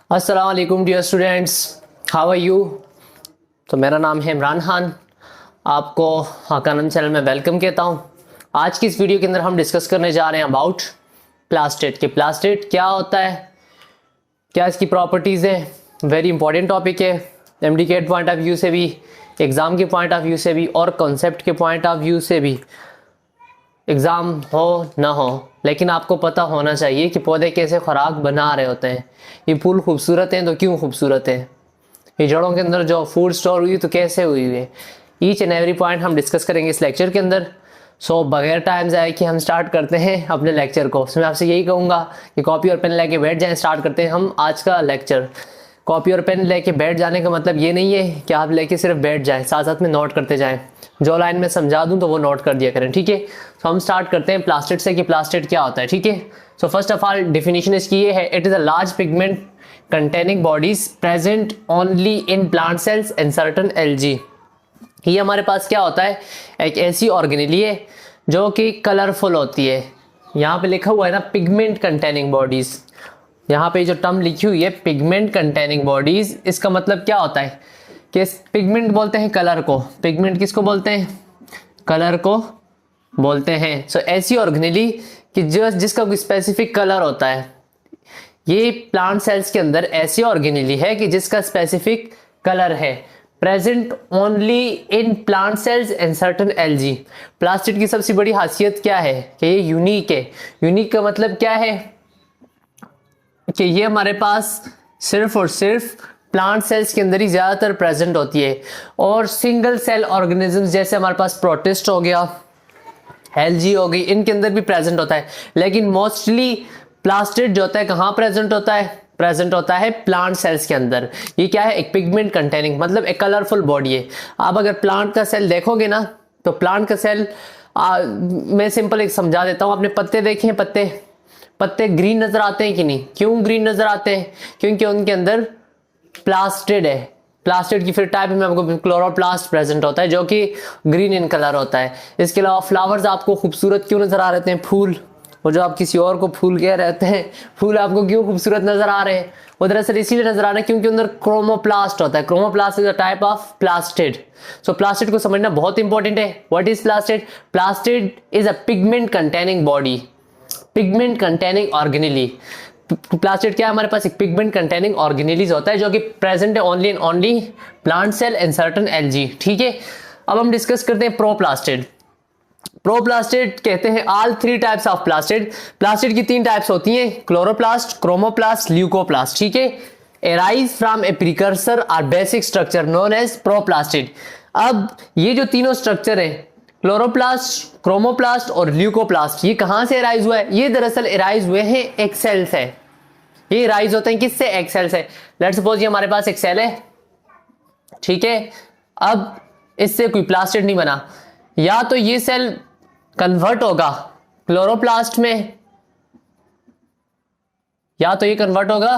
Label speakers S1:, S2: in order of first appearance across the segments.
S1: अस्सलाम वालेकुम dear students, how are you. तो मेरा नाम है इमरान खान, आपको हाकानम चैनल में वेलकम कहता हूँ। आज की इस वीडियो के अंदर हम डिस्कस करने जा रहे हैं अबाउट प्लास्टेट कि प्लास्टेट क्या होता है, क्या इसकी प्रॉपर्टीज़ हैं। वेरी इंपॉर्टेंट टॉपिक है, एमडी के पॉइंट ऑफ व्यू से भी, एग्ज़ाम के पॉइंट ऑफ व्यू से भी और कॉन्सेप्ट के पॉइंट ऑफ व्यू से भी। एग्ज़ाम हो ना हो लेकिन आपको पता होना चाहिए कि पौधे कैसे खुराक बना रहे होते हैं। ये फूल खूबसूरत हैं तो क्यों खूबसूरत है, ये जड़ों के अंदर जो फूड स्टोर हुई तो कैसे हुई है। ईच एंड एवरी पॉइंट हम डिस्कस करेंगे इस लेक्चर के अंदर। सो बगैर टाइम जाए कि हम स्टार्ट करते हैं अपने लेक्चर को। मैं आपसे यही कहूँगा कि कॉपी और पेन लेके बैठ जाएं, स्टार्ट करते हैं हम आज का लेक्चर। कॉपी और पेन लेके बैठ जाने का मतलब ये नहीं है कि आप लेके सिर्फ बैठ जाएं, साथ साथ में नोट करते जाएं। जो लाइन में समझा दूं तो वो नोट कर दिया करें, ठीक है। तो हम स्टार्ट करते हैं प्लास्टेट से कि प्लास्टेट क्या होता है, ठीक है। So first of all definition इसकी ये है, it is a large pigment containing bodies present only in plant cells and certain algae. ये हमारे पास क्या होता है, एक ऐसी ऑर्गेनेली है जो कि कलरफुल होती है। यहाँ पे लिखा हुआ है ना पिगमेंट कंटेनिंग बॉडीज, यहाँ पे जो टर्म लिखी हुई है पिगमेंट कंटेनिंग बॉडीज, इसका मतलब क्या होता है कि पिगमेंट बोलते हैं कलर को। पिगमेंट किसको बोलते हैं, कलर को बोलते हैं। सो ऐसी ऑर्गेनेली कि जिसका कोई स्पेसिफिक कलर होता है। ये प्लांट सेल्स के अंदर ऐसी ऑर्गेनेली है कि जिसका स्पेसिफिक कलर है, present only in plant cells and certain algae. Plastid की सबसे बड़ी खासियत क्या है कि ये यूनिक है। यूनिक का मतलब क्या है कि ये हमारे पास सिर्फ और सिर्फ प्लांट सेल्स के अंदर ही ज़्यादातर प्रेजेंट होती है। और सिंगल सेल ऑर्गेनिजम्स जैसे हमारे पास प्रोटिस्ट हो गया, एल्गी हो गई, इनके अंदर भी प्रेजेंट होता है। लेकिन मोस्टली प्लास्टिड जो होता है कहाँ प्रेजेंट होता है, प्रेजेंट होता है प्लांट सेल्स के अंदर। ये क्या है, एक पिगमेंट कंटेनिंग मतलब एक कलरफुल बॉडी है। आप अगर प्लांट का सेल देखोगे ना तो प्लांट का सेल मैं सिंपल एक समझा देता हूँ। आपने पत्ते देखे हैं, पत्ते ग्रीन नजर आते हैं कि नहीं, क्यों ग्रीन नजर आते हैं, क्योंकि उनके अंदर प्लास्टिड है। प्लास्टिड की फिर टाइप में आपको क्लोरोप्लास्ट प्रेजेंट होता है जो कि ग्रीन इन कलर होता है। इसके अलावा फ्लावर्स आपको खूबसूरत क्यों नजर आ रहे हैं, फूल, वो जो आप किसी और को फूल कह रहते हैं, फूल आपको क्यों खूबसूरत नजर आ रहे हैं, वो दरअसल इसीलिए नजर आ रहे हैं क्योंकि अंदर क्रोमोप्लास्ट होता है। Chromoplast is a type of plastid. So plastid को समझना बहुत इंपॉर्टेंट है। What is plastid, plastid is a pigment containing body, pigment containing organelle. Plastid क्या है, हमारे पास एक पिगमेंट कंटेनिंग ऑर्गेनेलीज होता है जो कि प्रेजेंट है only in only plant cell and certain algae, ठीक है। अब हम डिस्कस करते हैं प्रोप्लास्टिड। प्रोप्लास्टिड कहते हैं all three types of plastid. Plastid की तीन टाइप्स होती हैं, क्लोरोप्लास्ट, क्रोमोप्लास्ट, ल्यूकोप्लास्ट, ठीक है। एराइज फ्रॉम ए प्रिकर्सर और basic structure known as proplastid. अब ये जो तीनों स्ट्रक्चर हैं, क्लोरोप्लास्ट, क्रोमोप्लास्ट और ल्यूकोप्लास्ट, ये कहां से एराइज हुआ है, ये दरअसल एराइज हुए हैं एक सेल से। ये एराइज होते हैं किससे, एक सेल से। लेट्स सपोज ये हमारे पास एक सेल है, ठीक है। अब इससे कोई प्लास्टिड नहीं बना, या तो ये सेल कन्वर्ट होगा क्लोरोप्लास्ट में, या तो ये कन्वर्ट होगा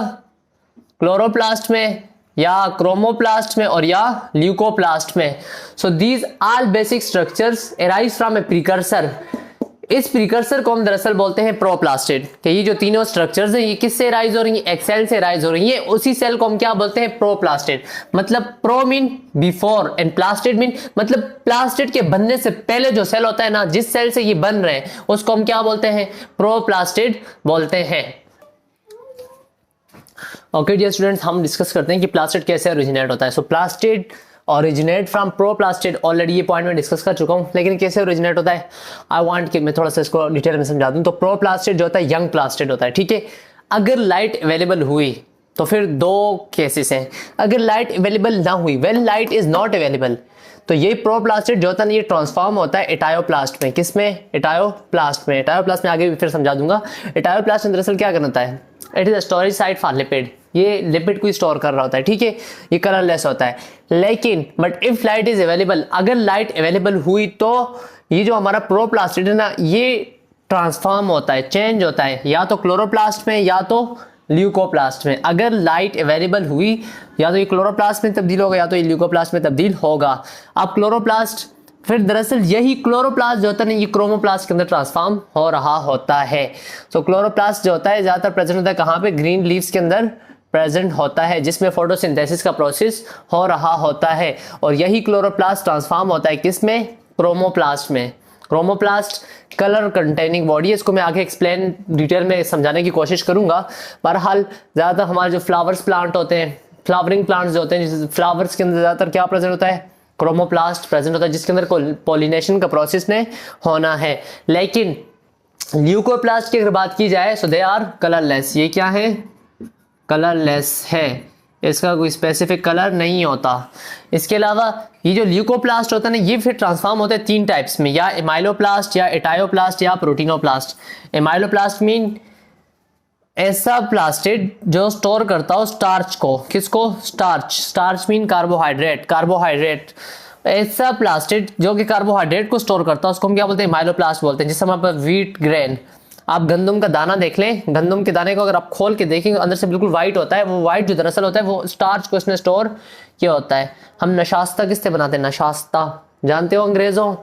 S1: क्लोरोप्लास्ट में या क्रोमोप्लास्ट में और या ल्यूकोप्लास्ट में। So these all basic structures arise from a precursor. इस प्रिकर्सर को हम दरअसल बोलते हैं प्रोप्लास्टिड। कि ये जो तीनों स्ट्रक्चर्स हैं ये किससे एराइज हो रही हैं, एक सेल से एराइज हो रही हैं। उसी सेल को हम क्या बोलते हैं, प्रोप्लास्टिड। मतलब pro mean before and plastid mean मतलब प्लास्टिड के बनने से पहले जो सेल होता है ना, जिस सेल से ये बन रहे हैं उसको हम क्या बोलते हैं, प्रोप्लास्टिड बोलते हैं। ओके डियर स्टूडेंट्स, हम डिस्कस करते हैं कि प्लास्टिड कैसे ओरिजिनेट होता है। So plastid originate from proplastid, already ये पॉइंट में डिस्कस कर चुका हूं, लेकिन कैसे ओरिजिनेट होता है आई वांट कि मैं थोड़ा सा इसको डिटेल में समझा दूं। तो प्रोप्लास्टिड जो होता है यंग प्लास्टिड होता है, ठीक है। अगर लाइट अवेलेबल हुई तो फिर दो केसेस हैं। अगर लाइट अवेलेबल ना हुई, when light is not available, तो ये प्रोप्लास्टिड जो होता है ना ये ट्रांसफॉर्म होता है एटायोप्लास्ट में। किस में, एटायोप्लास्ट में। एटायोप्लास्ट में आगे भी फिर समझा दूंगा। एटायोप्लास्ट में दरअसल क्या करता है, it is a storage site for lipid. ये लिपिड को स्टोर कर रहा होता है, ठीक है। ये कलरलेस होता है, लेकिन but if light is available, अगर लाइट अवेलेबल हुई तो ये जो हमारा प्रोप्लास्टिड है ना ये ट्रांसफॉर्म होता है, चेंज होता है, या तो क्लोरोप्लास्ट में या तो ल्यूकोप्लास्ट में। अगर लाइट अवेलेबल हुई या तो ये क्लोरोप्लास्ट में तब्दील होगा या तो ये ल्यूकोप्लास्ट में तब्दील होगा। अब क्लोरोप्लास्ट फिर दरअसल यही क्लोरोप्लास्ट जो होता है ना ये क्रोमोप्लास्ट के अंदर ट्रांसफॉर्म हो रहा होता है। तो क्लोरोप्लास्ट जो होता है ज्यादातर प्रेजेंट होता है कहाँ पे, ग्रीन लीव्स के अंदर प्रेजेंट होता है जिसमें फोटोसिंथेसिस का प्रोसेस हो रहा होता है, और यही क्लोरोप्लास्ट ट्रांसफॉर्म होता है किसमें? क्रोमोप्लास्ट में। क्रोमोप्लास्ट कलर कंटेनिंग बॉडी है, इसको मैं आगे एक्सप्लेन डिटेल में समझाने की कोशिश करूंगा। बहरहाल ज़्यादातर हमारे जो फ्लावर्स प्लांट होते हैं, फ्लावरिंग प्लांट्स जो होते हैं, फ्लावर्स के अंदर ज़्यादातर क्या प्रेजेंट होता है? क्रोमोप्लास्ट प्रेजेंट होता है, जिसके अंदर पॉलिनेशन का प्रोसेस ने होना है। लेकिन ल्यूकोप्लास्ट की अगर बात की जाए सो दे आर कलरलेस। ये क्या है? कलरलेस है, इसका कोई स्पेसिफिक कलर नहीं होता। इसके अलावा ये जो ल्यूकोप्लास्ट होता है ना, ये फिर ट्रांसफॉर्म होता है 3 टाइप्स में, या एमाइलोप्लास्ट, या एटायोप्लास्ट, या प्रोटीनोप्लास्ट। एमाइलोप्लास्ट मीन ऐसा प्लास्टिड जो स्टोर करता हो स्टार्च को। किसको? Starch. Starch mean carbohydrate. Carbohydrate ऐसा प्लास्टिड जो कि कार्बोहाइड्रेट को स्टोर करता है, उसको हम क्या बोलते हैं? एमाइलोप्लास्ट बोलते हैं। जिससे हमारे पास व्हीट ग्रेन, आप गंदम का दाना देख लें, गंदम के दाने को अगर आप खोल के देखेंगे अंदर से बिल्कुल व्हाइट होता है। वो व्हाइट जो दरअसल होता है वो स्टार्च को इसने स्टोर किया होता है। हम नशास्ता किससे बनाते हैं? नशास्ता जानते हो अंग्रेजों?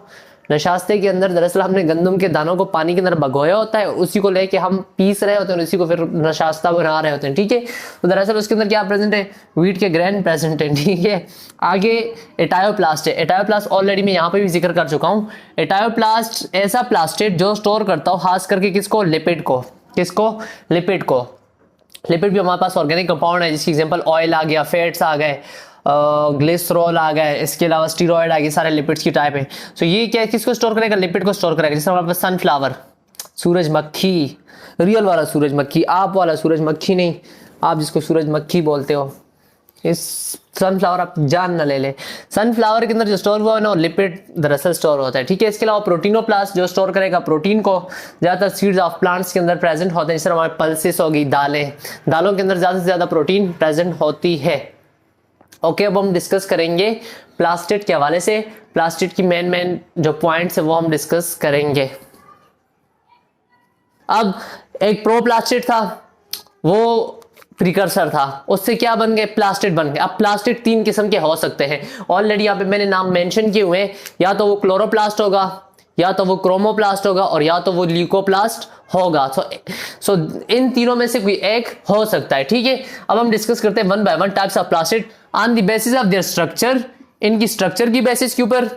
S1: नशास्ते के अंदर दरअसल हमने गंदम के दानों को पानी के अंदर भगोया होता है, उसी को लेके हम पीस रहे होते हैं, उसी को फिर नशास्ता बना रहे होते हैं। ठीक है, तो दरअसल उसके अंदर क्या प्रेजेंट है? व्हीट के ग्रेन प्रेजेंट है। ठीक है, आगे एटायोप्लास्ट है। एटायोप्लास्ट ऑलरेडी मैं यहाँ पे भी जिक्र कर चुका हूँ। एटायोप्लास्ट ऐसा प्लास्टिड जो स्टोर करता हो खास करके किसको? लिपिड को। किसको? लिपिड को। लिपिड भी हमारे पास ऑर्गेनिक कंपाउंड है, जिसकी एग्जांपल ऑयल आ गया, फैट्स आ गए, ग्लिसरॉल आ गए, इसके अलावा स्टीरॉयड आ गए, सारे लिपिड्स की टाइप है। सो ये क्या किसको स्टोर करेगा? लिपिड को स्टोर करेगा। जैसे हमारे पास सनफ्लावर, सूरजमुखी, रियल वाला सूरजमुखी, आप वाला सूरजमुखी नहीं, आप जिसको सूरजमुखी बोलते हो, इस सनफ्लावर आप जान ना ले ले। सनफ्लावर के अंदर जो स्टोर हुआ है ना, लिपिड दरअसल स्टोर होता है। ठीक है, इसके अलावा प्रोटीनोप्लास्ट जो स्टोर करेगा प्रोटीन को, ज्यादातर सीड्स ऑफ प्लांट्स के अंदर प्रेजेंट होते हैं। जैसे हमारे पल्सेस होगी, दालें, दालों के अंदर ज्यादा से ज्यादा प्रोटीन प्रेजेंट होती है। ओके, अब हम डिस्कस करेंगे प्लास्टिड के हवाले से। प्लास्टिड की मेन जो पॉइंट्स है वो हम डिस्कस करेंगे। अब एक प्रोप्लास्टिड था, वो प्रिकर्सर था, उससे क्या बन गए? प्लास्टिड बन गए। अब प्लास्टिड 3 किस्म के हो सकते हैं, ऑलरेडी यहाँ पे मैंने नाम मेंशन किए हुए हैं। या तो वो क्लोरोप्लास्ट होगा, या तो वो क्रोमोप्लास्ट होगा, और या तो वो ल्यूकोप्लास्ट होगा। सो इन तीनों में से कोई एक हो सकता है। ठीक है, अब हम डिस्कस करते हैं 1 by 1 types of plastid on the basis of their structure. इनकी स्ट्रक्चर की बेसिस के ऊपर,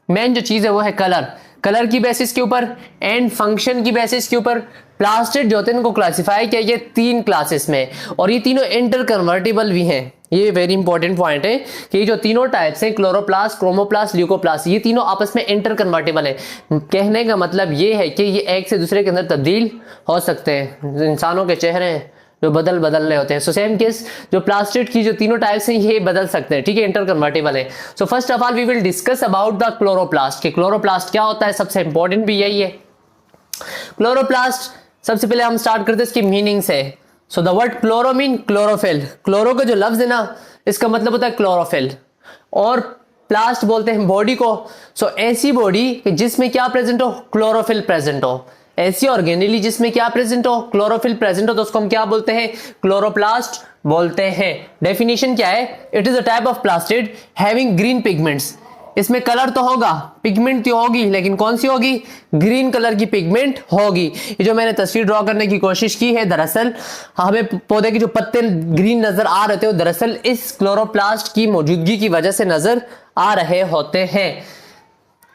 S1: मेन जो चीज है वो है कलर, कलर की बेसिस के ऊपर, एंड फंक्शन की बेसिस के ऊपर। प्लास्टिड जो होते हैं इनको क्लासिफाई किया ये 3 क्लासेस में, और ये तीनों इंटर कन्वर्टेबल भी हैं। ये वेरी इंपॉर्टेंट पॉइंट है कि ये जो तीनों टाइप्स हैं, क्लोरोप्लास्ट, क्रोमोप्लास्ट, ल्यूकोप्लास्ट, ये तीनों आपस में इंटर कन्वर्टेबल है। कहने का मतलब ये है कि ये एक से दूसरे के अंदर तब्दील हो सकते हैं। इंसानों के चेहरे जो बदल रहे होते हैं, सो सेम केस जो प्लास्टिड की जो तीनों टाइप्स हैं ये बदल सकते हैं। ठीक है, इंटर कन्वर्टेबल है। So first of all we will discuss about the chloroplast कि क्लोरोप्लास्ट क्या होता है। सबसे इंपॉर्टेंट भी यही है। क्लोरोप्लास्ट, सबसे पहले हम स्टार्ट करते हैं इसकी मीनिंग से। So the word chloro mean chlorophyll. Chloro का जो लफ्ज है ना, इसका मतलब होता है क्लोरोफिल, और प्लास्ट बोलते हैं बॉडी को। सो ऐसी बॉडी जिसमें क्या प्रेजेंट हो? क्लोरोफिल प्रेजेंट हो। ऐसी ऑर्गेनेली जिसमें क्या प्रेजेंट हो? क्लोरोफिल प्रेजेंट हो, तो उसको हम क्या बोलते हैं? क्लोरोप्लास्ट बोलते हैं। डेफिनेशन क्या है? It is a type of plastid having green pigments. इसमें कलर तो होगा, पिगमेंट तो होगी, लेकिन कौन सी होगी? ग्रीन कलर की पिगमेंट होगी। ये जो मैंने तस्वीर ड्रॉ करने की कोशिश की है, दरअसल हमें पौधे के जो पत्ते ग्रीन नजर आ रहे थे, वो दरअसल इस क्लोरोप्लास्ट की मौजूदगी की वजह से नजर आ रहे होते हैं।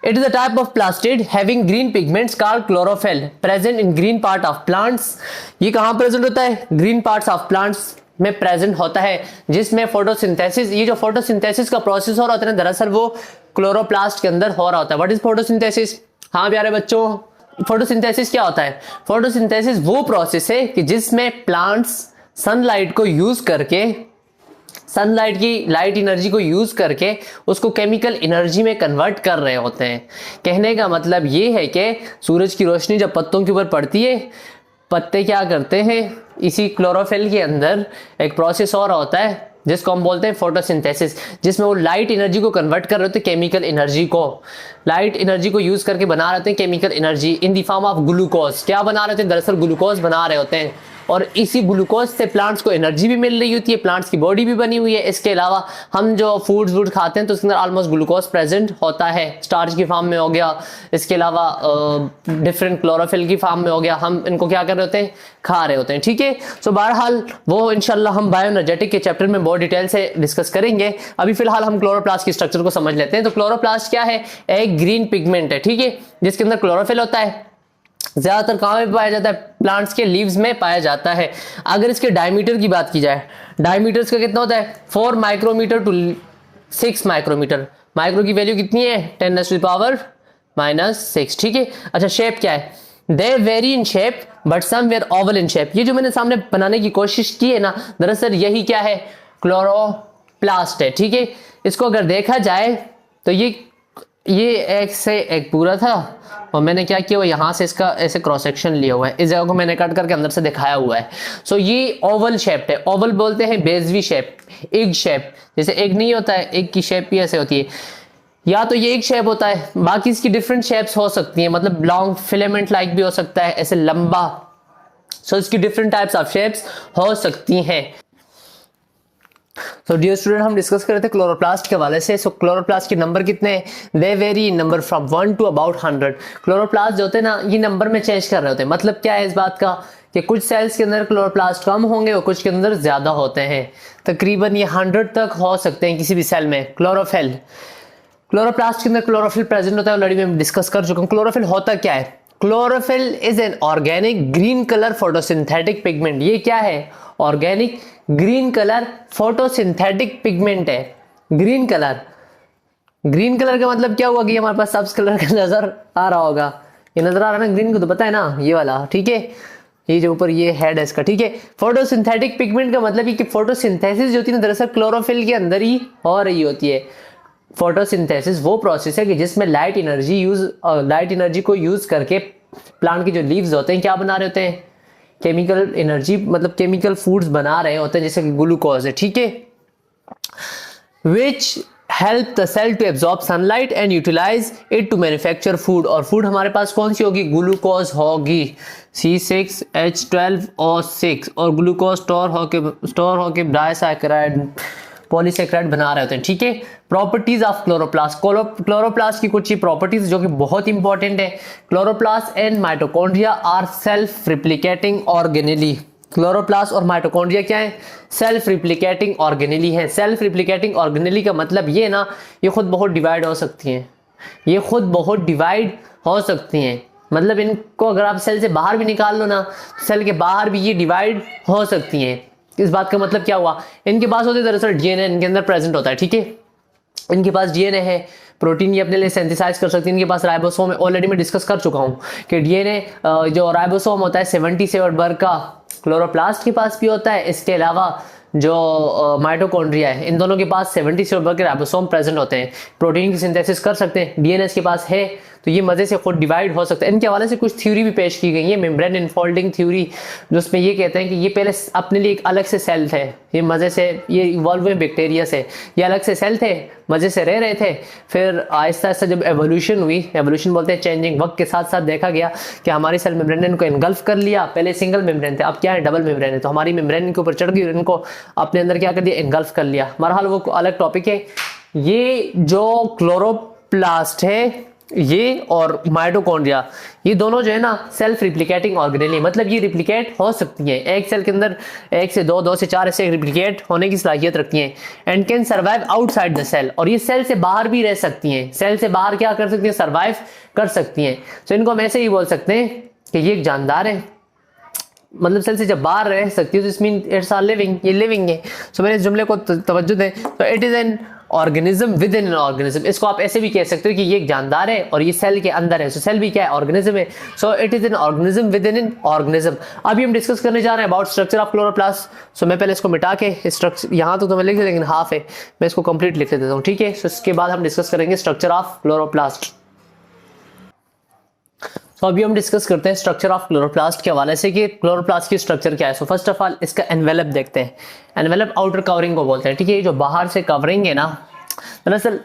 S1: It is a type of plastid having green pigments called chlorophyll present in green part of plants। ये कहाँ प्रेजेंट होता है? ग्रीन पार्ट्स ऑफ प्लांट्स में प्रेजेंट होता है, जिसमें फोटोसिंथेसिस, ये जो फोटोसिंथेसिस का प्रोसेस हो रहा होता है दरअसल वो क्लोरोप्लास्ट के अंदर हो रहा होता है। What is photosynthesis? हाँ प्यारे बच्चों, फोटोसिंथेसिस क्या होता है? फोटोसिंथेसिस वो प्रोसेस है कि जिसमें प्लांट्स सनलाइट को यूज करके, सनलाइट की लाइट एनर्जी को यूज करके उसको केमिकल एनर्जी में कन्वर्ट कर रहे होते हैं। कहने का मतलब ये है कि सूरज की रोशनी जब पत्तों के ऊपर पड़ती है, पत्ते क्या करते हैं? इसी क्लोरोफिल के अंदर एक प्रोसेस हो रहा होता है जिसको हम बोलते हैं फोटोसिंथेसिस, जिसमें वो लाइट एनर्जी को कन्वर्ट कर रहे होते हैं केमिकल एनर्जी को। लाइट एनर्जी को यूज करके बना रहे होते हैं chemical energy in the form of glucose. क्या बना रहे होते हैं? दरअसल ग्लूकोज बना रहे होते हैं, और इसी ग्लूकोज से प्लांट्स को एनर्जी भी मिल रही होती है, प्लांट्स की बॉडी भी बनी हुई है। इसके अलावा हम जो फूड्स वूड खाते हैं तो उसके अंदर ऑलमोस्ट ग्लूकोज प्रेजेंट होता है, स्टार्च की फॉर्म में हो गया, इसके अलावा डिफरेंट क्लोरोफिल की फॉर्म में हो गया। हम इनको क्या कर रहे होते हैं? खा रहे होते हैं, ठीक है। सो बहरहाल वो इंशाल्लाह हम बायोएनर्जेटिक के चैप्टर में बहुत डिटेल से डिस्कस करेंगे। अभी फिलहाल हम क्लोरोप्लास्ट की स्ट्रक्चर को समझ लेते हैं। तो क्लोरोप्लास्ट क्या है? एक ग्रीन पिगमेंट है, ठीक है, जिसके अंदर क्लोरोफिल होता है। ज्यादातर कहाँ पे पाया जाता है? प्लांट्स के लीव्स में पाया जाता है। अगर इसके डायमीटर की बात की जाए, डायमीटर इसका कितना होता है? 4 माइक्रोमीटर टू 6 माइक्रोमीटर। माइक्रो की वैल्यू कितनी है? 10⁻⁻⁶, ठीक है। अच्छा, शेप क्या है? They vary in shape but somewhere oval in shape. ये जो मैंने सामने बनाने की कोशिश की है ना, दरअसल यही क्या है? क्लोरोप्लास्ट है, ठीक है। इसको अगर देखा जाए तो ये एक से एक पूरा था, और मैंने क्या किया, वो यहाँ से इसका ऐसे क्रॉस सेक्शन लिया हुआ है, इस जगह को मैंने कट करके अंदर से दिखाया हुआ है। सो ये ओवल शेप्ड है। ओवल बोलते हैं बेजवी शेप, एग शेप। जैसे एग नहीं होता है, एग की शेप भी ऐसे होती है, या तो ये एक शेप होता है, बाकी इसकी डिफरेंट शेप्स हो सकती हैं, मतलब लॉन्ग फिलामेंट लाइक भी हो सकता है, ऐसे लंबा। सो इसकी डिफरेंट टाइप्स ऑफ शेप्स हो सकती हैं। तो डियर स्टूडेंट, हम डिस्कस कर रहे थे क्लोरोप्लास्ट के हवाले से। सो क्लोरोप्लास्ट के नंबर कितने हैं? They vary in number from 1 to about 100। Chloroplast जो होते हैं ना, ये नंबर में चेंज कर रहे होते हैं। मतलब क्या है इस बात का कि कुछ सेल्स के अंदर क्लोरोप्लास्ट कम होंगे और कुछ के अंदर ज्यादा होते हैं। तकरीबन ये 100 तक हो सकते हैं किसी भी सेल में। क्लोरोफिल, क्लोरोप्लास्ट के अंदर क्लोरोफिल प्रेजेंट होता है, ऑलरेडी मैं डिस्कस कर चुका हूँ। क्लोरोफिल होता क्या है? Chlorophyll is an organic green colour photosynthetic pigment. ये क्या है? Organic green colour photosynthetic pigment है। ग्रीन कलर, ग्रीन कलर का मतलब क्या हुआ कि हमारे पास सब्ज कलर का नजर आ रहा होगा। ये नजर आ रहा है ना, ग्रीन को तो पता है ना, ये वाला, ठीक है। ये जो ऊपर ये हेड है इसका, ठीक है। फोटोसिंथेटिक पिगमेंट का मतलब ये कि फोटोसिंथेसिस जो होती है ना, दरअसल क्लोरोफिल के अंदर ही हो रही होती है। फोटोसिंथेसिस वो प्रोसेस है कि जिसमें लाइट एनर्जी को यूज करके प्लांट के जो लीव्स होते हैं क्या बना रहे होते हैं? केमिकल एनर्जी, मतलब केमिकल फूड्स बना रहे होते हैं, जैसे कि ग्लूकोज है, ठीक है, which help the cell to absorb sunlight and utilise it to manufacture food. और फूड हमारे पास कौन सी होगी? ग्लूकोज होगी, C6H12O6। और ग्लूकोज स्टोर होके डाइसैकेराइड पॉलीसैकेराइड बना रहे होते हैं, ठीक है। प्रॉपर्टीज ऑफ क्लोरोप्लास्ट, क्लोरोप्लास्ट की कुछ प्रॉपर्टीज जो कि बहुत इंपॉर्टेंट है। Chloroplast and mitochondria are self replicating organelle. Chloroplast और माइटोकॉन्ड्रिया क्या है? सेल्फ रिप्लिकेटिंग ऑर्गेनेली है। सेल्फ रिप्लिकेटिंग ऑर्गेनेली का मतलब ये ना, ये खुद बहुत डिवाइड हो सकती हैं, ये खुद बहुत डिवाइड हो सकती हैं। मतलब इनको अगर आप सेल से बाहर भी निकाल लो ना, सेल के बाहर भी ये डिवाइड हो सकती हैं। इस बात का मतलब क्या हुआ? इनके पास होते दरअसल डीएनए इनके अंदर प्रेजेंट होता है, ठीक है। इनके पास डीएनए है, प्रोटीन ये अपने लिए सिंथेसाइज कर सकती है। इनके पास राइबोसोम है, ऑलरेडी मैं डिस्कस कर चुका हूँ कि डीएनए जो राइबोसोम होता है 77 वर्ग का, क्लोरोप्लास्ट के पास भी होता है। इसके अलावा जो माइटोकॉन्ड्रिया है, इन दोनों के पास 77 वर्ग के राइबोसोम प्रेजेंट होते हैं, प्रोटीन की सिंथेसिस कर सकते हैं। डीएनए के पास है, तो ये मजे से खुद डिवाइड हो सकता है। इनके हवाले से कुछ थ्योरी भी पेश की गई है, मेम्ब्रेन इनफोल्डिंग थ्योरी, जिसमें ये कहते हैं कि ये पहले अपने लिए एक अलग से सेल थे, ये मजे से ये इवॉल्व हुए बैक्टीरिया से, ये अलग से सेल थे, मजे से रह रहे थे। फिर आहिस्ता आहिस्ता जब एवोल्यूशन हुई, एवोल्यूशन बोलते हैं चेंजिंग, वक्त के साथ साथ देखा गया कि हमारी सेल मेम्ब्रेन ने इनको एनगल्फ कर लिया। पहले सिंगल मेम्ब्रेन थे, अब क्या है? डबल मेम्ब्रेन है। तो हमारी मेम्ब्रेन इनके ऊपर चढ़ गई और इनको अपने अंदर क्या कर दिया? एनगल्फ कर लिया। बहरहाल वो अलग टॉपिक है। ये जो क्लोरोप्लास्ट है ये और माइटोकॉन्ड्रिया, ये दोनों जो है ना सेल्फ रिप्लिकेटिंग ऑर्गेनेली, मतलब ये रिप्लिकेट हो सकती हैं। एक सेल के अंदर 1 से 2, 2 से 4 ऐसे रिप्लिकेट होने की सलाहियत रखती हैं। And can survive outside the cell, और ये सेल से बाहर भी रह सकती हैं। सेल से बाहर क्या कर सकती हैं? सर्वाइव कर सकती हैं। तो इनको हम ऐसे ही बोल सकते हैं कि ये एक जानदार है, मतलब सेल से जब बाहर रह सकती है तो इस मीन इट्स आर लिविंग, ये लिविंग है। सो मैंने इस जुमले को तवज्जो दें तो it is an organism with in an organism. इसको आप ऐसे भी कह सकते हो कि ये एक जानदार है और ये सेल के अंदर है। सो सेल भी क्या है? ऑर्गेनिज्म है। So it is an organism with in an organism. अभी हम डिस्कस करने जा रहे हैं अबाउट स्ट्रक्चर ऑफ क्लोरोप्लास्ट। सो मैं पहले इसको मिटा के स्ट्रक्चर, यहाँ तो मैं लिख दिया लेकिन हाफ है, मैं इसको कंप्लीट लिख देता हूँ, ठीक है। सो इसके बाद हम डिस्कस करेंगे स्ट्रक्चर ऑफ क्लोरोप्लास्ट। तो अभी हम डिस्कस करते हैं स्ट्रक्चर ऑफ क्लोरोप्लास्ट के हवाले से कि क्लोरोप्लास्ट की स्ट्रक्चर क्या है। सो फर्स्ट ऑफ ऑल इसका एनवेलप देखते हैं। एनवेलप आउटर कवरिंग को बोलते हैं, ठीक है। जो बाहर से कवरिंग है ना, दरअसल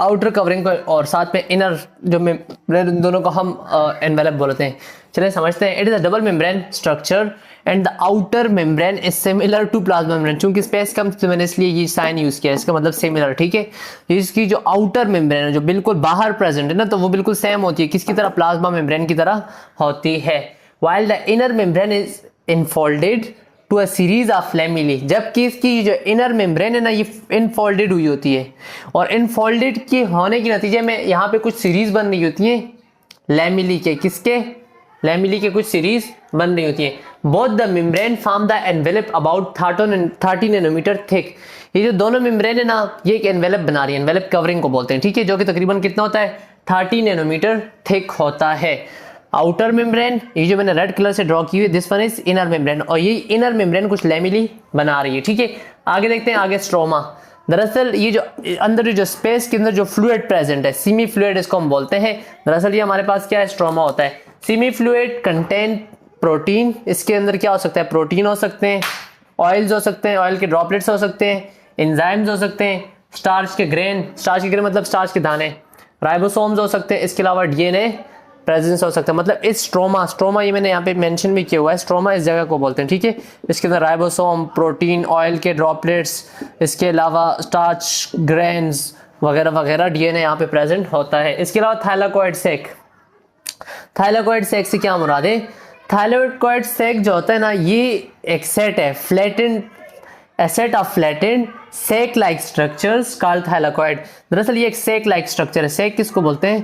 S1: आउटर कवरिंग को और साथ में इनर जो मेम्ब्रेन, दोनों को हम एनवेलप बोलते हैं। चलिए समझते हैं। It is a double membrane structure and the outer membrane is similar to plasma membrane. चूंकि स्पेस कम तो मैंने इसलिए ये साइन यूज किया, इसका मतलब सिमिलर, ठीक है। इसकी जो आउटर मेम्ब्रेन है जो बिल्कुल बाहर प्रेजेंट है ना, तो वो बिल्कुल सेम होती है, किसकी तरह, प्लाज्मा मेम्ब्रेन की तरह होती है। While the inner membrane is infolded to a series of lamellae, जबकि इसकी जो इनर मेम्ब्रेन है ना ये इनफोल्डेड हुई होती है, और इनफोल्डेड के होने के नतीजे में यहाँ पे कुछ सीरीज बन रही होती है लैमेली के, किसके, लैमेली के कुछ सीरीज बन रही होती है। Both the membrane form the envelope about 30 nanometre thick. ये जो दोनों मेम्ब्रेन है ना ये एक एनवेलप बना रही है, एनवेलप कवरिंग को बोलते हैं, ठीक है, जो कि तकरीबन कितना होता है, 30 नैनोमीटर थिक होता है। आउटर मेम्ब्रेन, ये जो मैंने रेड कलर से ड्रॉ की हुई, this one is inner membrane, और ये इनर मेम्ब्रेन कुछ लैमेली बना रही है, ठीक है। आगे देखते हैं, आगे स्ट्रोमा। दरअसल ये जो अंदर जो स्पेस के अंदर जो फ्लूइड प्रेजेंट है, सेमी फ्लूइड इसको हम बोलते हैं। दरअसल ये हमारे पास क्या है, स्ट्रोमा होता है। सेमी फ्लूइड कंटेन प्रोटीन, इसके अंदर क्या हो सकता है, प्रोटीन हो सकते हैं, ऑयल्स हो सकते हैं, ऑयल के ड्रॉपलेट्स हो सकते हैं, एंजाइम्स हो सकते हैं, स्टार्च के ग्रेन मतलब स्टार्च के दाने, राइबोसोम्स हो सकते हैं, इसके अलावा डीएनए प्रेजेंस हो सकता है। मतलब इस स्ट्रोमा ये मैंने यहाँ पे मेंशन भी किया हुआ है, स्ट्रोमा इस जगह को बोलते हैं, ठीक है। इसके अंदर राइबोसोम, प्रोटीन, ऑयल के ड्रॉपलेट्स, इसके अलावा स्टार्च ग्रेन्स वगैरह वगैरह, डीएनए यहाँ पे प्रेजेंट होता है। इसके अलावा थाइलाकोइड सैक, थाइलाकोइड सैक से क्या मुराद है, थाइलाकोइड सैक जो होता है ना ये एक सेट है, flattened, a set of flattened sac like structures called thylakoid। दरअसल ये एक सेक लाइक स्ट्रक्चर है। सेक किसको बोलते हैं,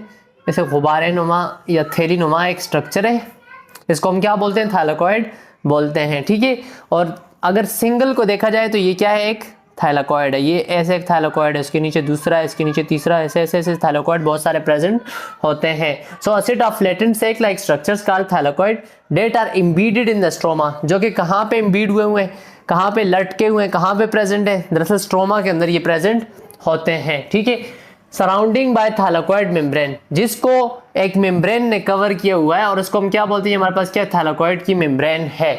S1: जैसे गुब्बारे नुमा या थैली नुमा एक स्ट्रक्चर है, इसको हम क्या बोलते हैं, थाइलाकोइड बोलते हैं, ठीक है। और अगर सिंगल को देखा जाए तो ये क्या है, एक थाइलाकोइड है। ये ऐसे एक थाइलाकोइड है, इसके नीचे दूसरा है, इसके नीचे तीसरा, ऐसे ऐसे ऐसे थाइलाकोइड बहुत सारे प्रेजेंट होते हैं। So a set of flattened sac like structures called thylakoid that are embedded in the stroma, जो कि कहाँ पे इम्बीड हुए हैं, कहाँ पे लटके हुए हैं, कहाँ पे प्रेजेंट है, दरअसल स्ट्रोमा के अंदर ये प्रेजेंट होते हैं, ठीक है। सराउंडिंग बाय थाइलाकोइड मेम्ब्रेन, जिसको एक मेम्ब्रेन ने कवर किया हुआ है, और उसको हम क्या बोलते हैं, हमारे पास क्या थाइलाकोइड की मेम्ब्रेन है।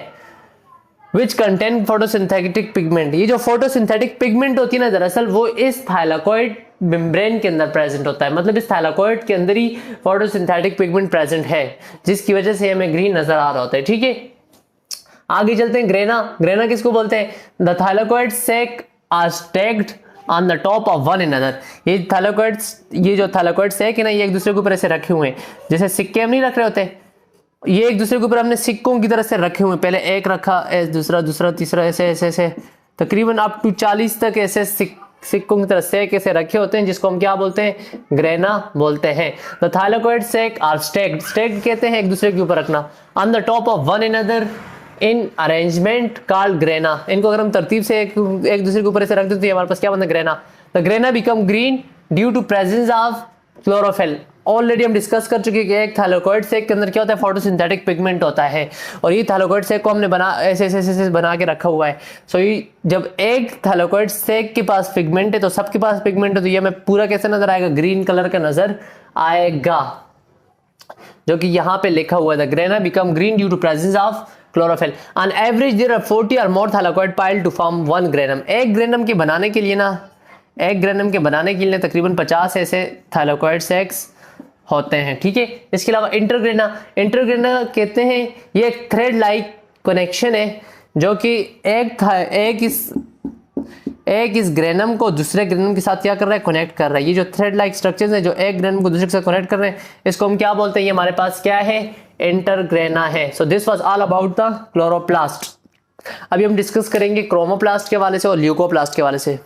S1: विच कंटेन फोटोसिंथेटिक पिगमेंट, ये जो फोटोसिंथेटिक पिगमेंट होती है ना, दरअसल वो इस थाइलाकोइड मेम्ब्रेन के अंदर प्रेजेंट होता है। मतलब इस थाइलाकोइड के अंदर ही फोटोसिंथेटिक पिगमेंट प्रेजेंट है, जिसकी वजह से हमें ग्रीन नजर आ रहा होता है, ठीक है। आगे चलते हैं, ग्रेना। ग्रेना किसको बोलते हैं, the thylakoid sac are stacked on the top of one another. ये जो थाइलाकोइड सैक है ना, ये एक दूसरे के ऊपर ऐसे रखे हुए हैं, जैसे सिक्के हम नहीं रख रहे होते, ये एक दूसरे के ऊपर हमने सिक्कों की तरह से रखे हुए हैं। पहले एक रखा, दूसरा, दूसरा, तीसरा, ऐसे ऐसे ऐसे तकरीबन अप टू 40 तक ऐसे सिक्कों की तरह सैक ऐसे रखे होते हैं, जिसको हम क्या बोलते हैं, ग्रेना बोलते हैं। The thylakoid sac are stacked, stacked कहते हैं एक दूसरे के ऊपर रखना, on the top of one another in arrangement called grana. इनको अगर हम तरतीब से एक दूसरे के ऊपर ऐसे रख देते हैं, हमारे पास क्या बनता है, grana. The grana become green due to presence of chlorophyll. Already हम डिस्कस कर चुके हैं कि एक थाइलाकोइड सैक के अंदर क्या होता है, फोटोसिंथेटिक पिगमेंट होता है, और ये थाइलाकोइड सैक को हमने ऐसे ऐसे ऐसे बना के रखा हुआ है। सो ये जब एक थाइलाकोइड सैक के पास पिगमेंट है तो सबके पास पिगमेंट है, तो ये हमें पूरा कैसे नजर आएगा, ग्रीन कलर का नजर आएगा, जो कि यहाँ पे लिखा हुआ है, the grana become green due to presence of chlorophyll. On average there are 40 or more thylakoid pile to form 1 granum. एक ग्रेनम के बनाने के लिए तकरीबन 50 ऐसे थाइलाकोइड सैक्स होते हैं, ठीक है। इसके अलावा इंटरग्रेना कहते हैं ये एक थ्रेड लाइक कनेक्शन है, जो कि एक इस ग्रेनम को दूसरे ग्रेनम के साथ क्या कर रहा है, कनेक्ट कर रहा है। ये जो थ्रेड लाइक स्ट्रक्चर्स हैं जो एक ग्रेनम को दूसरे के साथ कनेक्ट कर रहे हैं, इसको हम क्या बोलते हैं, ये हमारे पास क्या है, इंटरग्रेना है। So this was all about the chloroplast. अभी हम डिस्कस करेंगे क्रोमोप्लास्ट के हवाले से और ल्यूकोप्लास्ट के हवाले से।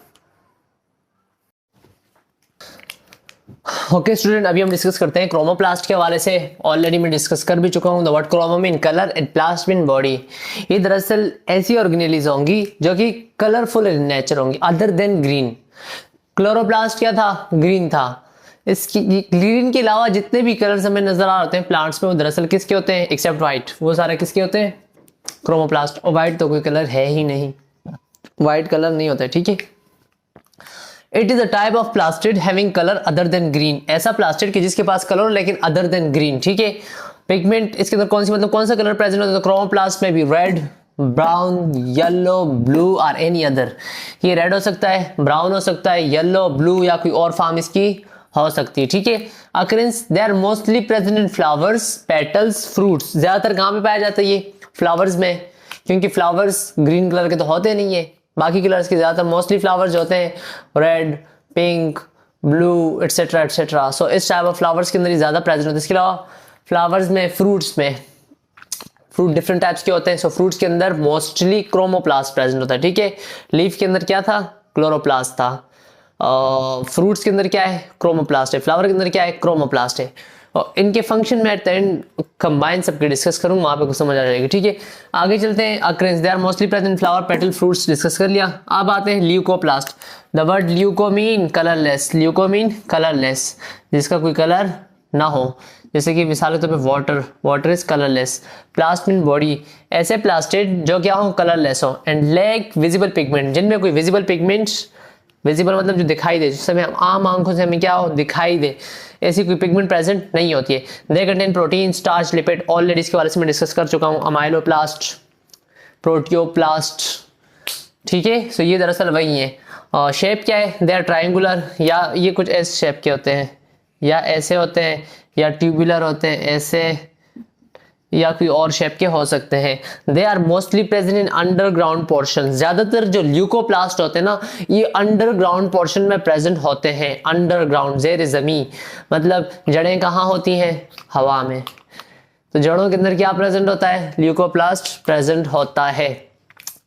S1: ओके स्टूडेंट, अभी हम डिस्कस करते हैं क्रोमोप्लास्ट के हवाले से। ऑलरेडी मैं डिस्कस कर भी चुका हूं, the word chromo mean colour and plast mean body. ये दरअसल ऐसी ऑर्गेनेलिज होंगी जो कि कलरफुल इन नेचर होंगी अदर देन ग्रीन। क्लोरोप्लास्ट क्या था, ग्रीन था। इसकी ग्रीन के अलावा जितने भी कलर्स हमें नजर आ रहे हैं प्लांट्स में, वो दरअसल किसके होते हैं, एक्सेप्ट व्हाइट, वो सारे किसके होते हैं, क्रोमोप्लास्ट। और व्हाइट तो कोई कलर है ही नहीं, व्हाइट कलर नहीं होता है, ठीक है। It is a type of plastid having colour other than green. ऐसा प्लास्टिड कि जिसके पास कलर लेकिन अदर देन ग्रीन, ठीक है। पिगमेंट इसके अंदर कौन सा कलर प्रेजेंट होता है, तो क्रोमोप्लास्ट में भी रेड, ब्राउन, येलो, ब्लू और एनी अदर। ये रेड हो सकता है, ब्राउन हो सकता है, येलो, ब्लू या कोई और फॉर्म इसकी हो सकती है, ठीक है। Occurrence they are mostly present in flowers, petals, fruits. ज्यादातर कहाँ पे पाया जाता है ये? फ्लावर्स में, क्योंकि फ्लावर्स ग्रीन कलर के तो होते नहीं है, बाकी कलर्स के ज्यादातर मोस्टली फ्लावर्स होते हैं red, pink, blue etcetera etcetera. So इस टाइप ऑफ फ्लावर्स के अंदर ही ज्यादा प्रेजेंट होते हैं। इसके अलावा फ्लावर्स में, फ्रूट्स में, फ्रूट डिफरेंट टाइप्स के होते हैं। सो फ्रूट्स के अंदर मोस्टली क्रोमोप्लास्ट प्रेजेंट होता है, ठीक है। लीफ के अंदर क्या था? क्लोरोप्लास्ट था। फ्रूट्स के अंदर क्या है? क्रोमोप्लास्ट है। फ्लावर के अंदर क्या है? क्रोमोप्लास्ट है। और इनके फंक्शन में एट द एंड कंबाइन सबके डिस्कस करूंगा, वहां पे कुछ समझ आ जाएगी, ठीक है। आगे चलते हैं। Occurrence they are mostly present flower, petal, fruits discuss कर लिया। अब आते हैं leucoplast. The word leuco mean colourless, leuco mean colourless, जिसका कोई कलर ना हो, जैसे कि मिसाल के तौर पे water, water is colourless. प्लास्ट mean body, ऐसे प्लास्टिड जो क्या हो? कलरलेस हो। एंड लैक विजिबल पिगमेंट, जिनमें कोई विजिबल पिगमेंट्स, विजिबल मतलब जो दिखाई दे, जिस समय आम आंखों से हमें क्या हो? दिखाई दे, ऐसी कोई पिगमेंट प्रेजेंट नहीं होती है। They contain protein, starch, lipid. Already इसके बारे में डिस्कस कर चुका हूँ। अमाइलोप्लास्ट, प्रोटियोप्लास्ट, ठीक है। सो ये दरअसल वही है। और शेप क्या है? दे आर ट्राइंगुलर, या ये कुछ ऐसे शेप के होते हैं, या ऐसे होते हैं, या ट्यूबुलर होते हैं ऐसे, या कोई और शेप के हो सकते हैं। They are mostly present in underground portion. ज्यादातर जो ल्यूकोप्लास्ट होते हैं ना, ये अंडरग्राउंड पोर्शन में प्रेजेंट होते हैं। अंडरग्राउंड, ज़ेर ज़मीन, मतलब जड़ें कहाँ होती हैं? हवा में। तो जड़ों के अंदर क्या प्रेजेंट होता है? ल्यूकोप्लास्ट प्रेजेंट होता है।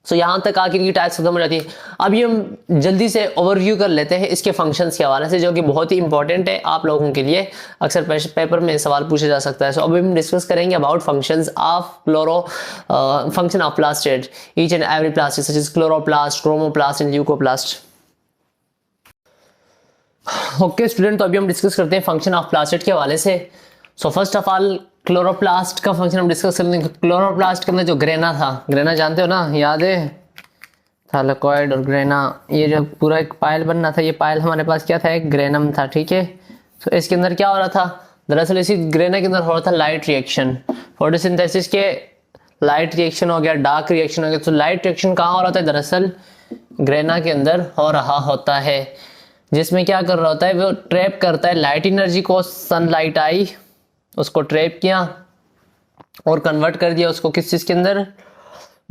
S1: सो यहाँ तक आखिर की टाइप्स खत्म हो जाती है। अभी हम जल्दी से ओवरव्यू कर लेते हैं इसके फंक्शंस के हवाले से, जो कि बहुत ही इंपॉर्टेंट है आप लोगों के लिए। अक्सर पेपर में सवाल पूछे जा सकता है। सो अभी हम डिस्कस करेंगे about functions of function of plastid, each and every plastid such as chloroplast, chromoplast and leucoplast. Okay student, तो अभी हम डिस्कस करते हैं फंक्शन ऑफ प्लास्टिड के हवाले से। सो फर्स्ट ऑफ ऑल क्लोरोप्लास्ट का फंक्शन हम डिस्कस कर लेंगे। क्लोरोप्लास्ट के अंदर जो ग्रेना था, ग्रेना जानते हो ना, याद है? थैलेकॉइड और ग्रेना, ये जो पूरा एक पायल बनना था, ये पायल हमारे पास क्या था? एक ग्रेनम था, ठीक है। तो इसके अंदर क्या हो रहा था? दरअसल इसी ग्रेना के अंदर हो रहा था लाइट रिएक्शन, फोटोसिंथेसिस के लाइट रिएक्शन हो गया, डार्क रिएक्शन हो गया। तो लाइट रिएक्शन कहाँ हो रहा था? दरअसल ग्रेना के अंदर हो रहा होता है, जिसमें क्या कर रहा होता है? वो ट्रैप करता है लाइट एनर्जी को। सनलाइट आई, उसको ट्रैप किया और कन्वर्ट कर दिया उसको किस चीज़ के अंदर?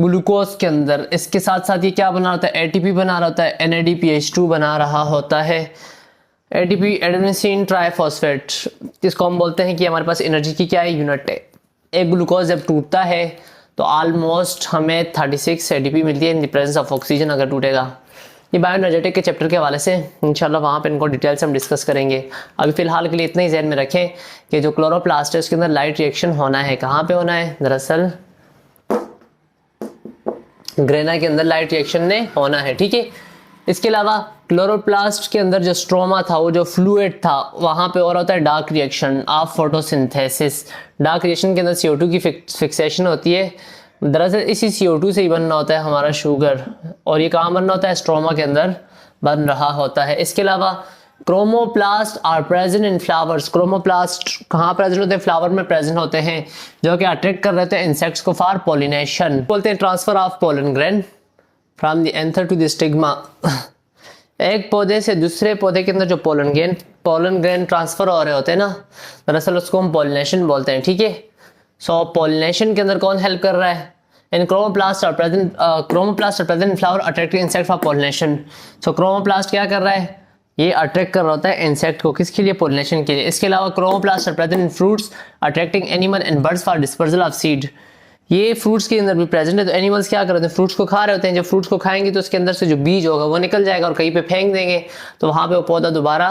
S1: ग्लूकोज के अंदर। इसके साथ साथ ये क्या बना होता है? एटीपी बना रहा होता है, NADPH2 बना रहा होता है। एटीपी एडेनोसिन ट्राइफॉस्फेट, जिसको हम बोलते हैं कि हमारे पास एनर्जी की क्या है? यूनिट है। एक ग्लूकोज जब टूटता है तो ऑलमोस्ट हमें 36 ATP मिलती है in the presence of oxygen अगर टूटेगा। ये बायोएनर्जेटिक के चैप्टर के हवाले से इंशाल्लाह वहाँ पे इनको डिटेल से हम डिस्कस करेंगे। अभी फिलहाल के लिए इतना ही ध्यान में रखें कि जो क्लोरोप्लास्ट है उसके अंदर लाइट रिएक्शन होना है। कहाँ पे होना है? दरअसल ग्रेना के अंदर लाइट रिएक्शन ने होना है, ठीक है। इसके अलावा क्लोरोप्लास्ट के अंदर जो स्ट्रोमा था, वो जो फ्लूइड था, वहाँ पे और होता है dark reaction of photosynthesis. Dark reaction के अंदर CO2 की फिक्सेशन होती है। दरअसल इसी CO2 से ही बनना होता है हमारा शुगर, और ये कहाँ बनना होता है? स्ट्रोमा के अंदर बन रहा होता है। इसके अलावा chromoplast are present in flowers. Chromoplast कहाँ प्रेजेंट होते हैं? फ्लावर में प्रेजेंट होते हैं, जो कि अट्रैक्ट कर रहे थे इंसेक्ट्स को फॉर पॉलिनेशन। बोलते हैं transfer of pollen grain from the anther to the stigma. एक पौधे से दूसरे पौधे के अंदर जो पोलन ग्रेन ट्रांसफर हो रहे होते हैं ना, दरअसल उसको हम पॉलिनेशन बोलते हैं, ठीक है। सो पॉलिनेशन के अंदर कौन हेल्प कर रहा है? इन chromoplast are present in flower attracting insect for pollination. So chromoplast क्या कर रहा है? ये अट्रैक्ट कर रहा होता है इंसेक्ट को, किसके लिए? पॉलिनेशन के लिए। इसके अलावा chromoplast are present in fruits attracting animal and birds for dispersal of seed. ये फ्रूट्स के अंदर भी प्रेजेंट है। तो एनिमल्स क्या कर रहे हैं? फ्रूट्स को खा रहे होते हैं। जब फ्रूट्स को खाएंगे तो उसके अंदर से जो बीज होगा वो निकल जाएगा और कहीं पे फेंक देंगे, तो वहां पे वो पौधा दोबारा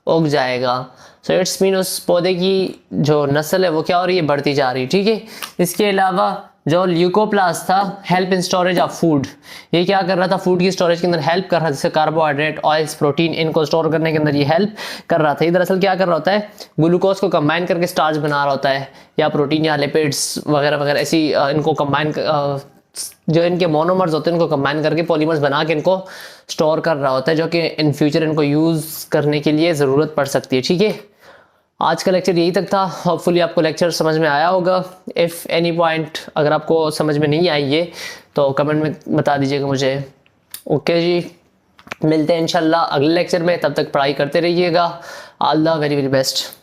S1: उग जाएगा। सो इट्स मीन उस पौधे की जो नस्ल है वो क्या हो रही है? बढ़ती जा रही है, ठीक है। इसके अलावा जो ल्यूकोप्लास्ट था, help in storage of food. ये क्या कर रहा था? फूड की स्टोरेज के अंदर हेल्प कर रहा था, जैसे कार्बोहाइड्रेट, ऑयल्स, प्रोटीन, इनको स्टोर करने के अंदर ये हेल्प कर रहा था। ये दरअसल क्या कर रहा होता है? ग्लूकोज को कंबाइन करके स्टार्च बना रहा होता है, या प्रोटीन या लिपिड्स वगैरह वगैरह ऐसी इनको कंबाइन, जो इनके मोनोमर्स होते हैं इनको कंबाइन करके पॉलीमर्स बना के इनको स्टोर कर रहा होता है, जो कि इन फ्यूचर इनको यूज़ करने के लिए ज़रूरत पड़ सकती है, ठीक है। आज का लेक्चर यही तक था। होपफुली आपको लेक्चर समझ में आया होगा। इफ़ एनी पॉइंट अगर आपको समझ में नहीं आई है तो कमेंट में बता दीजिएगा मुझे। ओके जी। मिलते हैं इंशाल्लाह अगले लेक्चर में, तब तक पढ़ाई करते रहिएगा। All the very very best.